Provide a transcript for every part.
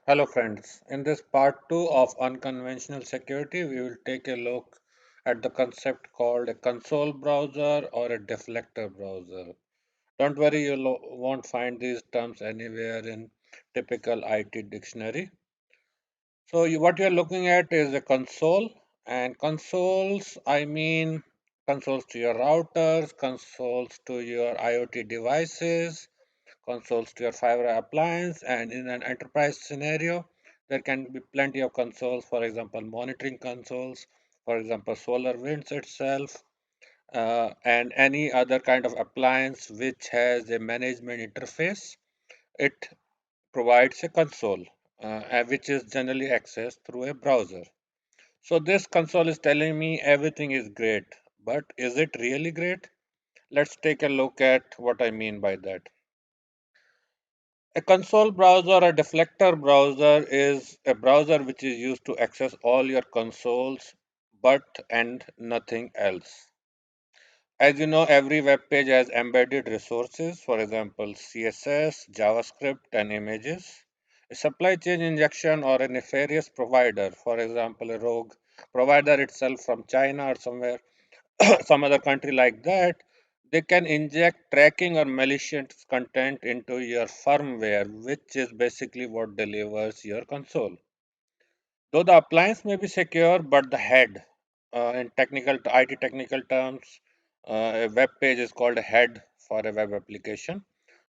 Hello friends, in this part 2 of Unconventional Security, we will take a look at the concept called a console browser or a deflector browser. Don't worry, you won't find these terms anywhere in typical IT dictionary. So what you're looking at is a console, and consoles, I mean consoles to your routers, consoles to your IoT devices, consoles to your fiber appliance, and in an enterprise scenario there can be plenty of consoles, for example monitoring consoles, for example solar winds itself, and any other kind of appliance which has a management interface. It provides a console, which is generally accessed through a browser. So this console is telling me everything is great, but is it really great? Let's take a look at what I mean by that. A console browser or deflector browser is a browser which is used to access all your consoles but and nothing else. As you know, every web page has embedded resources, for example, CSS, JavaScript, and images. A supply chain injection or a nefarious provider, for example, a rogue provider itself from China or somewhere, some other country like that, they can inject tracking or malicious content into your firmware, which is basically what delivers your console. Though the appliance may be secure, but the head, in technical IT technical terms, a web page is called a head for a web application.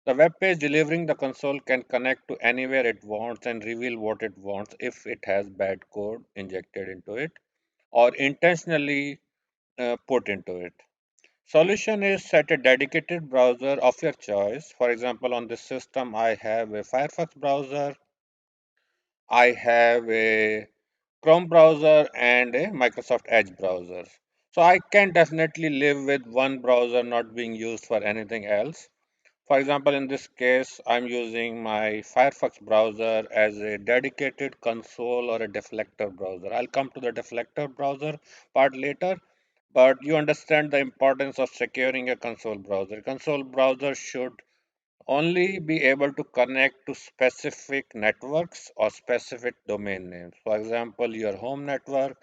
The web page delivering the console can connect to anywhere it wants and reveal what it wants if it has bad code injected into it or intentionally put into it. Solution is set a dedicated browser of your choice. For example, on this system, I have a Firefox browser, I have a Chrome browser, and a Microsoft Edge browser. So I can definitely live with one browser not being used for anything else. For example, in this case, I'm using my Firefox browser as a dedicated console or a deflector browser. I'll come to the deflector browser part later, but you understand the importance of securing a console browser. Console browser should only be able to connect to specific networks or specific domain names. For example, your home network,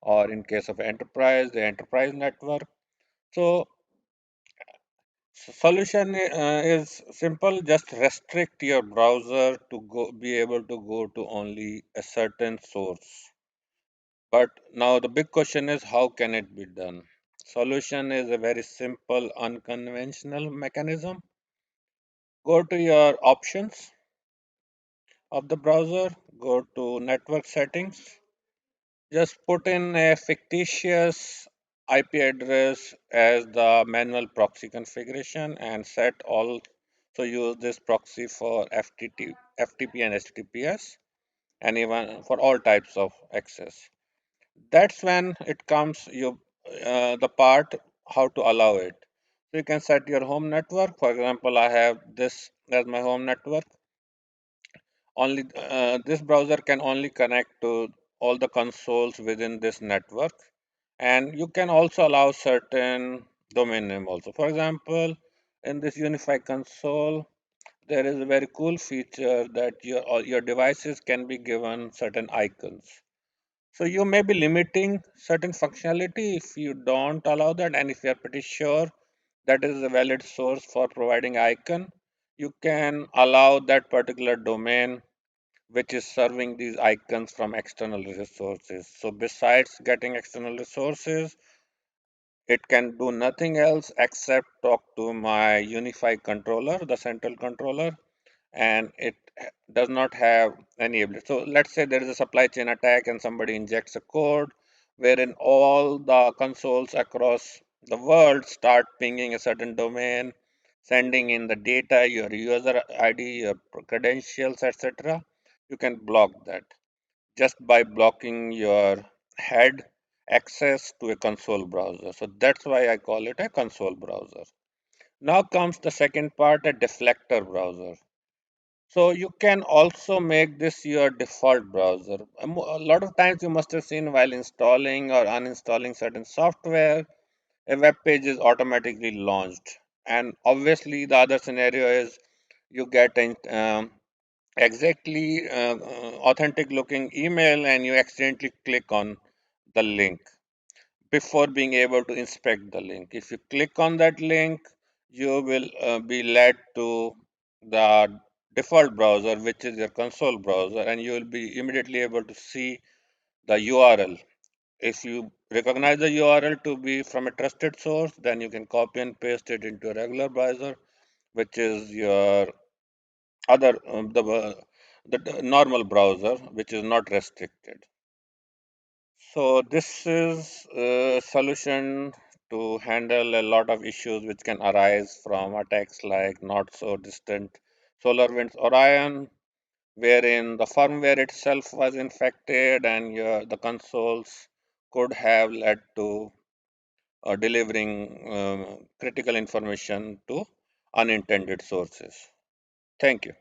or in case of enterprise, the enterprise network. So solution is simple, just restrict your browser to be able to go to only a certain source. But now the big question is, how can it be done? Solution is a very simple unconventional mechanism. Go to your options of the browser, go to network settings, just put in a fictitious IP address as the manual proxy configuration and set all. So use this proxy for FTP and HTTPS and even for all types of access. That's when it comes the part how to allow it. So you can set your home network. For example, I have this as my home network. Only this browser can only connect to all the consoles within this network, and you can also allow certain domain name also. For example, in this unified console, there is a very cool feature that all your devices can be given certain icons. So you may be limiting certain functionality if you don't allow that, and if you are pretty sure that is a valid source for providing icon, you can allow that particular domain which is serving these icons from external resources. So besides getting external resources, it can do nothing else except talk to my unified controller, the central controller, and it does not have any ability. So let's say there is a supply chain attack and somebody injects a code wherein all the consoles across the world start pinging a certain domain, sending in the data, your user ID, your credentials, etc. You can block that just by blocking your head access to a console browser. So that's why I call it a console browser. Now comes the second part, a deflector browser. So you can also make this your default browser. A lot of times you must have seen while installing or uninstalling certain software, a web page is automatically launched. And obviously the other scenario is you get exactly authentic looking email and you accidentally click on the link before being able to inspect the link. If you click on that link, you will be led to the default browser, which is your console browser, and you will be immediately able to see the URL. If you recognize the URL to be from a trusted source, then you can copy and paste it into a regular browser, which is your other the normal browser, which is not restricted. So this is a solution to handle a lot of issues which can arise from attacks like not so distant solar winds Orion, wherein the firmware itself was infected and the consoles could have led to delivering critical information to unintended sources. Thank you.